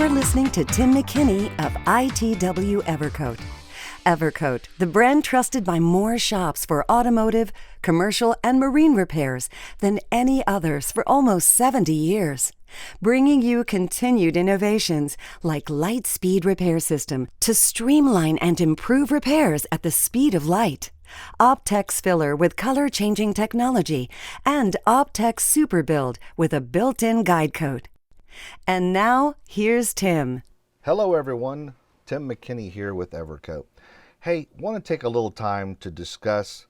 You're listening to Tim McKinney of ITW Evercoat. Evercoat, the brand trusted by more shops for automotive, commercial, and marine repairs than any others for almost 70 years. Bringing you continued innovations like Light Speed Repair System to streamline and improve repairs at the speed of light. Optex Filler with color-changing technology and Optex Super Build with a built-in guide coat. And now, here's Tim. Hello everyone, Tim McKinney here with Evercoat. Hey, want to take a little time to discuss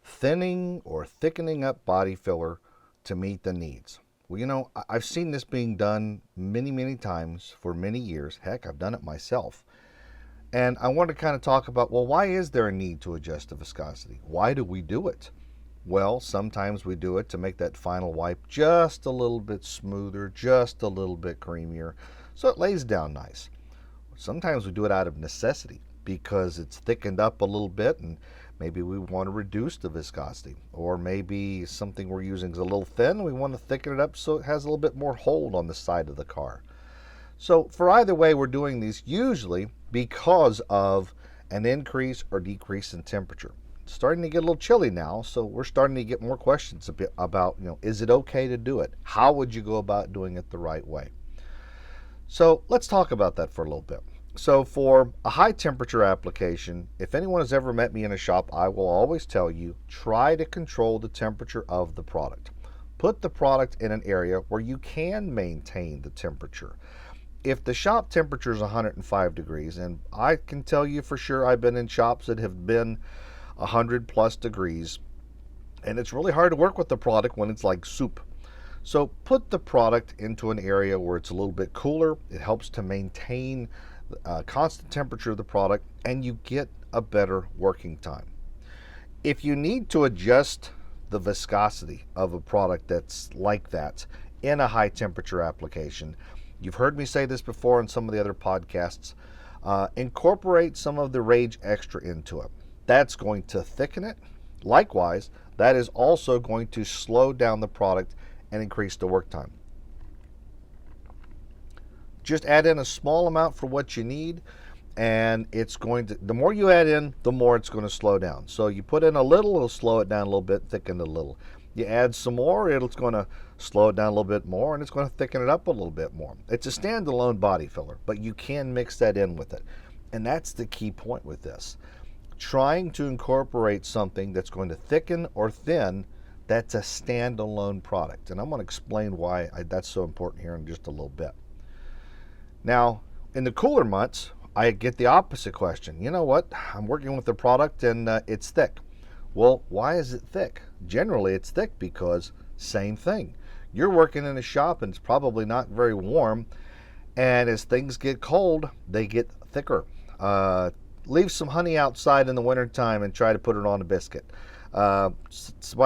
thinning or thickening up body filler to meet the needs. Well, you know, I've seen this being done many times for many years. Heck, I've done it myself. And I want to kind of talk about, well, why is there a need to adjust the viscosity? Why do we do it? Well, sometimes we do it to make that final wipe just a little bit smoother, just a little bit creamier, so it lays down nice. Sometimes we do it out of necessity because it's thickened up a little bit and maybe we want to reduce the viscosity, or maybe something we're using is a little thin, we want to thicken it up so it has a little bit more hold on the side of the car. So for either way, we're doing these usually because of an increase or decrease in temperature. It's starting to get a little chilly now, so we're starting to get more questions about, is it okay to do it? How would you go about doing it the right way? So let's talk about that for a little bit. So for a high temperature application, if anyone has ever met me in a shop, I will always tell you, try to control the temperature of the product. Put the product in an area where you can maintain the temperature. If the shop temperature is 105 degrees, and I can tell you for sure I've been in shops that have been 100 plus degrees, and it's really hard to work with the product when it's like soup. So put the product into an area where it's a little bit cooler. It helps to maintain constant temperature of the product, and you get a better working time. If you need to adjust the viscosity of a product that's like that in a high temperature application, you've heard me say this before in some of the other podcasts, incorporate some of the Rage Extra into it. That's going to thicken it. Likewise, that is also going to slow down the product and increase the work time. Just add in a small amount for what you need, and it's going to, the more you add in, the more it's going to slow down. So you put in a little, it'll slow it down a little bit, thicken it a little. You add some more, it's going to slow it down a little bit more, and it's going to thicken it up a little bit more. It's a standalone body filler, but you can mix that in with it. And that's the key point with this. Trying to incorporate something that's going to thicken or thin, that's a standalone product. And I'm going to explain why that's so important here in just a little bit. Now, in the cooler months, I get the opposite question. You know what? I'm working with the product and it's thick. Well, why is it thick? Generally, it's thick because same thing. You're working in a shop and it's probably not very warm. And as things get cold, they get thicker. Leave some honey outside in the wintertime and try to put it on a biscuit. By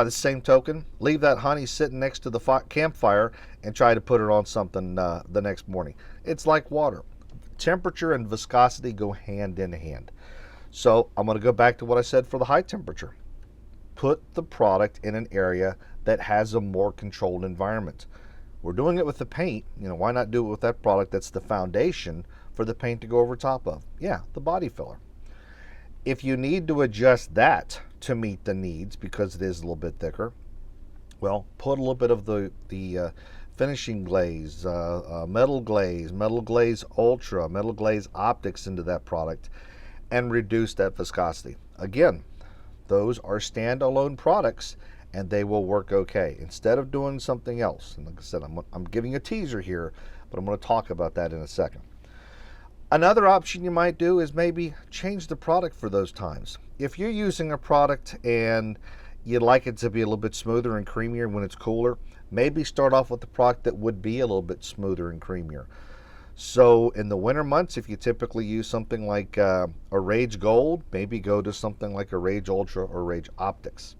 the same token, leave that honey sitting next to the campfire and try to put it on something the next morning. It's like water. Temperature and viscosity go hand in hand. So I'm going to go back to what I said for the high temperature. Put the product in an area that has a more controlled environment. We're doing it with the paint. Why not do it with that product that's the foundation for the paint to go over top of? Yeah, the body filler. If you need to adjust that to meet the needs because it is a little bit thicker, well, put a little bit of the finishing glaze, metal glaze ultra, metal glaze optics into that product and reduce that viscosity. Again, those are standalone products and they will work okay instead of doing something else. And like I said, I'm giving a teaser here, but I'm going to talk about that in a second. Another option you might do is maybe change the product for those times. If you're using a product and you'd like it to be a little bit smoother and creamier when it's cooler, maybe start off with the product that would be a little bit smoother and creamier. So in the winter months, if you typically use something like a Rage Gold, maybe go to something like a Rage Ultra or Rage Optics.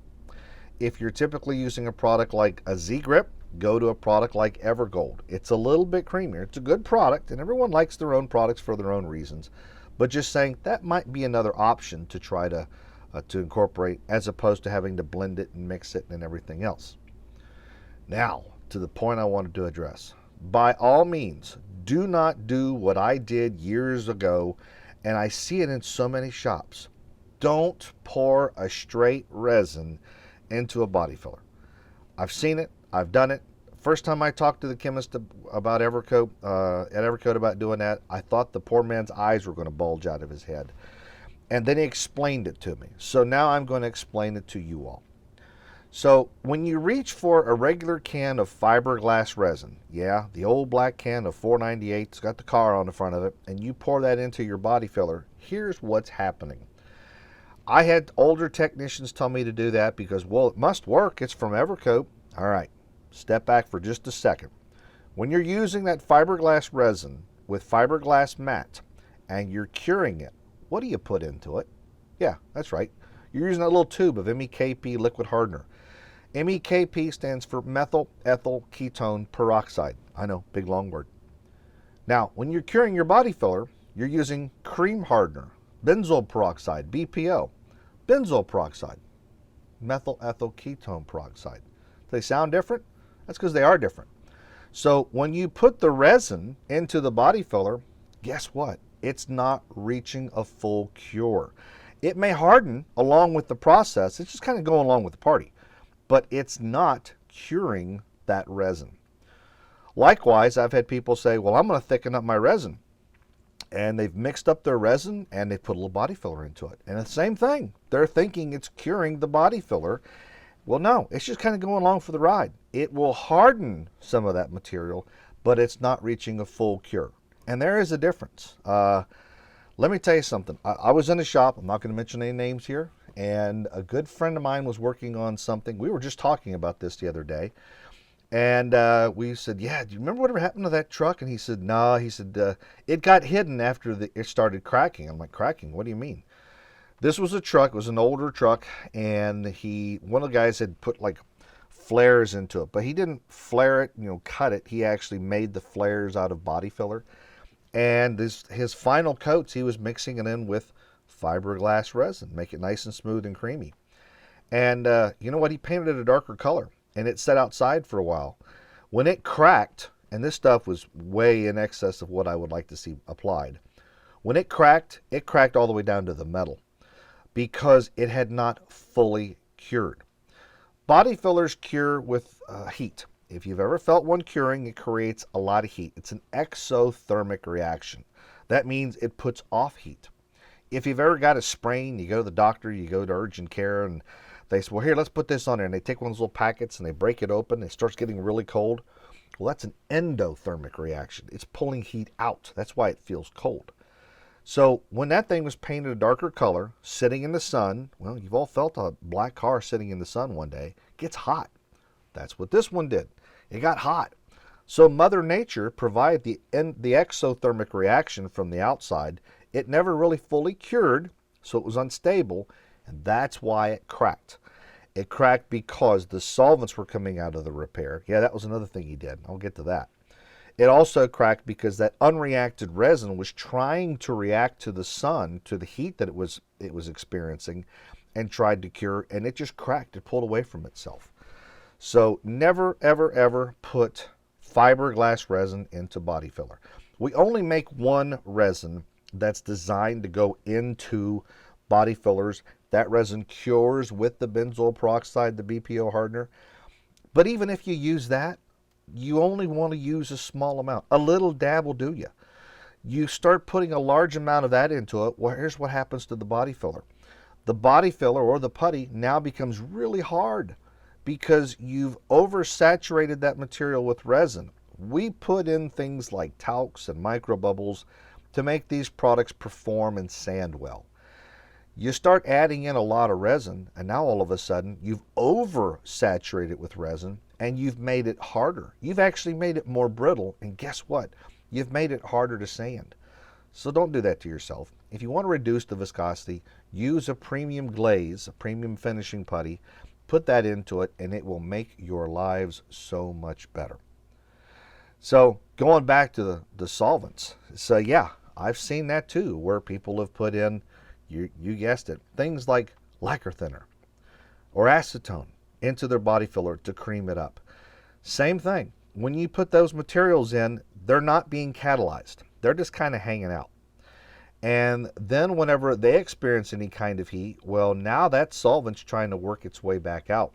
If you're typically using a product like a Z-Grip, go to a product like Evergold. It's a little bit creamier. It's a good product, and everyone likes their own products for their own reasons. But just saying that might be another option to try to incorporate, as opposed to having to blend it and mix it and everything else. Now, to the point I wanted to address. by all means, do not do what I did years ago, and I see it in so many shops. Don't pour a straight resin into a body filler. I've seen it. I've done it. First time I talked to the chemist about Evercoat, at Evercoat about doing that, I thought the poor man's eyes were going to bulge out of his head. And then he explained it to me. So now I'm going to explain it to you all. So when you reach for a regular can of fiberglass resin, yeah, the old black can of $4.98, it's got the car on the front of it, and you pour that into your body filler, here's what's happening. I had older technicians tell me to do that because, well, it must work. It's from Evercoat. All right, step back for just a second. When you're using that fiberglass resin with fiberglass mat and you're curing it, what do you put into it? Yeah, that's right. You're using that little tube of MEKP liquid hardener. MEKP stands for methyl ethyl ketone peroxide. I know, big long word. Now, when you're curing your body filler, you're using cream hardener, benzoyl peroxide, BPO, benzoyl peroxide, methyl ethyl ketone peroxide. Do they sound different? That's because they are different. So when you put the resin into the body filler, guess what? It's not reaching a full cure. It may harden along with the process. It's just kind of going along with the party, but it's not curing that resin. Likewise, I've had people say, well, I'm going to thicken up my resin. And they've mixed up their resin and they put a little body filler into it. And the same thing. They're thinking it's curing the body filler. Well, no, it's just kind of going along for the ride. It will harden some of that material, but it's not reaching a full cure. And there is a difference. Let me tell you something. I was in a shop, I'm not going to mention any names here, and a good friend of mine was working on something. We were just talking about this the other day. And we said, yeah, do you remember whatever happened to that truck? And he said, no. He said, it got hidden after it started cracking. I'm like, cracking? What do you mean? This was a truck. It was an older truck. And one of the guys had put like flares into it. But he didn't flare it, cut it. He actually made the flares out of body filler. And his final coats, he was mixing it in with fiberglass resin, make it nice and smooth and creamy. And you know what? He painted it a darker color. And it sat outside for a while. When it cracked, and this stuff was way in excess of what I would like to see applied. When it cracked all the way down to the metal because it had not fully cured. Body fillers cure with heat. If you've ever felt one curing, it creates a lot of heat. It's an exothermic reaction. That means it puts off heat. If you've ever got a sprain, you go to the doctor, you go to urgent care, and they say, well, here, let's put this on there. And they take one of those little packets and they break it open. It starts getting really cold. Well, that's an endothermic reaction. It's pulling heat out. That's why it feels cold. So when that thing was painted a darker color, sitting in the sun, well, you've all felt a black car sitting in the sun one day. It gets hot. That's what this one did. It got hot. So Mother Nature provided the exothermic reaction from the outside. It never really fully cured, so it was unstable. And that's why it cracked. It cracked because the solvents were coming out of the repair. Yeah, that was another thing he did. I'll get to that. It also cracked because that unreacted resin was trying to react to the sun, to the heat that it was experiencing, and tried to cure, and it just cracked. It pulled away from itself. So never, ever, ever put fiberglass resin into body filler. We only make one resin that's designed to go into body fillers. That resin cures with the benzoyl peroxide, the BPO hardener. But even if you use that, you only want to use a small amount. A little dab will do you. You start putting a large amount of that into it, well, here's what happens to the body filler. The body filler, or the putty, now becomes really hard because you've oversaturated that material with resin. We put in things like talcs and microbubbles to make these products perform and sand well. You start adding in a lot of resin, and now all of a sudden you've oversaturated it with resin and you've made it harder. You've actually made it more brittle, and guess what? You've made it harder to sand. So don't do that to yourself. If you want to reduce the viscosity, use a premium glaze, a premium finishing putty, put that into it, and it will make your lives so much better. So going back to the solvents. So yeah, I've seen that too, where people have put in, you guessed it, things like lacquer thinner or acetone into their body filler to cream it up. Same thing. when you put those materials in, they're not being catalyzed. They're just kind of hanging out. And then whenever they experience any kind of heat, well, now that solvent's trying to work its way back out.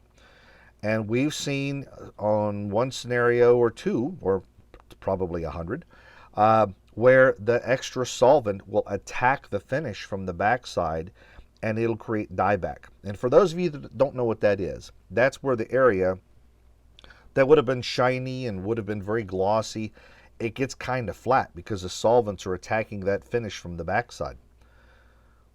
And we've seen on one scenario or two, or probably 100, where the extra solvent will attack the finish from the backside and it'll create dieback. And for those of you that don't know what that is, that's where the area that would have been shiny and would have been very glossy, it gets kind of flat because the solvents are attacking that finish from the backside.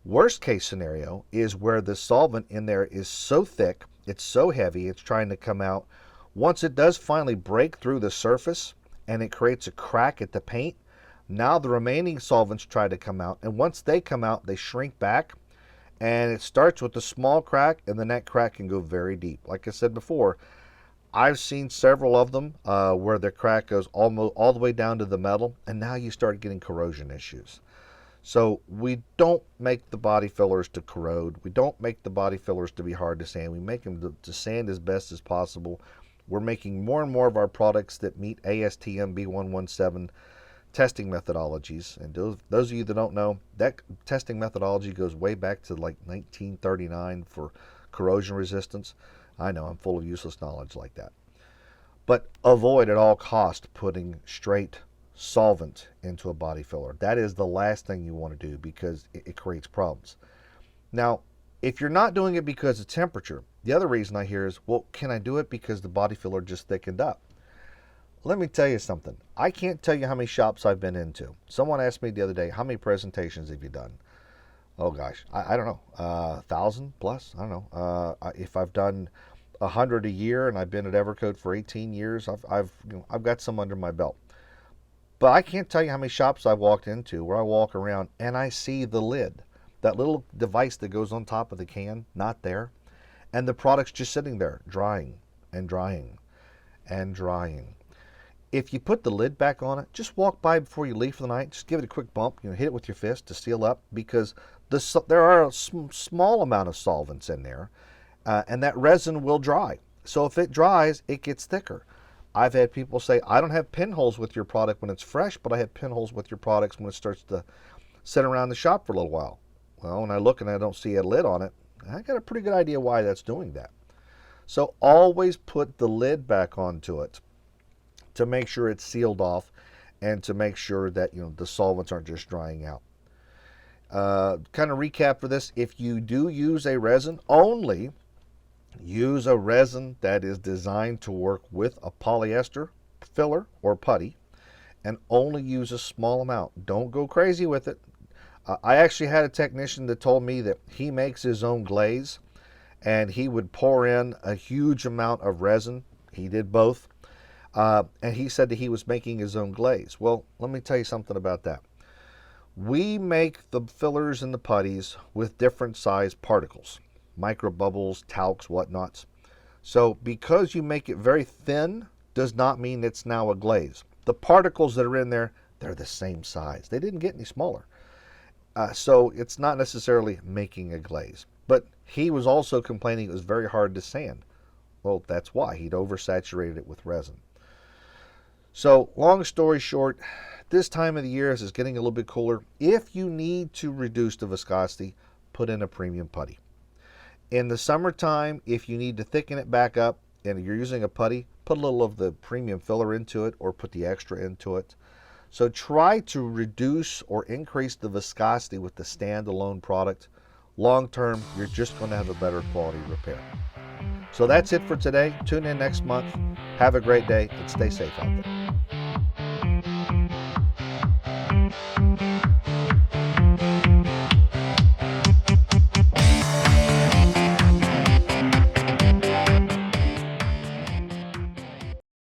Worst case scenario is where the solvent in there is so thick, it's so heavy, it's trying to come out. Once it does finally break through the surface and it creates a crack at the paint, now the remaining solvents try to come out, and once they come out, they shrink back, and it starts with a small crack, and then that crack can go very deep. Like I said before, I've seen several of them where the crack goes almost all the way down to the metal, and now you start getting corrosion issues. So we don't make the body fillers to corrode. We don't make the body fillers to be hard to sand. We make them to sand as best as possible. We're making more and more of our products that meet ASTM B117 testing methodologies. And those of you that don't know, that testing methodology goes way back to like 1939 for corrosion resistance. I know I'm full of useless knowledge like that. But avoid at all costs putting straight solvent into a body filler. That is the last thing you want to do because it creates problems. Now, if you're not doing it because of temperature, the other reason I hear is, well, can I do it because the body filler just thickened up? Let me tell you something. I can't tell you how many shops I've been into. Someone asked me the other day, how many presentations have you done? Oh gosh, I don't know, 1,000 plus. I don't know. If I've done 100 a year and I've been at Evercoat for 18 years, I've got some under my belt. But I can't tell you how many shops I've walked into where I walk around and I see the lid, that little device that goes on top of the can, not there, and the product's just sitting there, drying and drying and drying. If you put the lid back on it, just walk by before you leave for the night. Just give it a quick bump, hit it with your fist to seal up, because there are a small amount of solvents in there, and that resin will dry. So if it dries, it gets thicker. I've had people say, I don't have pinholes with your product when it's fresh, but I have pinholes with your products when it starts to sit around the shop for a little while. Well, when I look and I don't see a lid on it, I got a pretty good idea why that's doing that. So always put the lid back onto it to make sure it's sealed off and to make sure that the solvents aren't just drying out. Kind of recap for this, if you do use a resin, only use a resin that is designed to work with a polyester filler or putty, and only use a small amount. Don't go crazy with it. I actually had a technician that told me that he makes his own glaze, and he would pour in a huge amount of resin. He did both, and he said that he was making his own glaze. Well, let me tell you something about that. We make the fillers and the putties with different size particles, micro bubbles, talcs, whatnots. So because you make it very thin does not mean it's now a glaze. The particles that are in there, they're the same size. They didn't get any smaller. So it's not necessarily making a glaze. But he was also complaining it was very hard to sand. Well, that's why. He'd oversaturated it with resin. So long story short, this time of the year, as it's getting a little bit cooler, if you need to reduce the viscosity, put in a premium putty. In the summertime, if you need to thicken it back up and you're using a putty, put a little of the premium filler into it or put the extra into it. So try to reduce or increase the viscosity with the standalone product. Long term, you're just going to have a better quality repair. So that's it for today. Tune in next month. Have a great day and stay safe out there.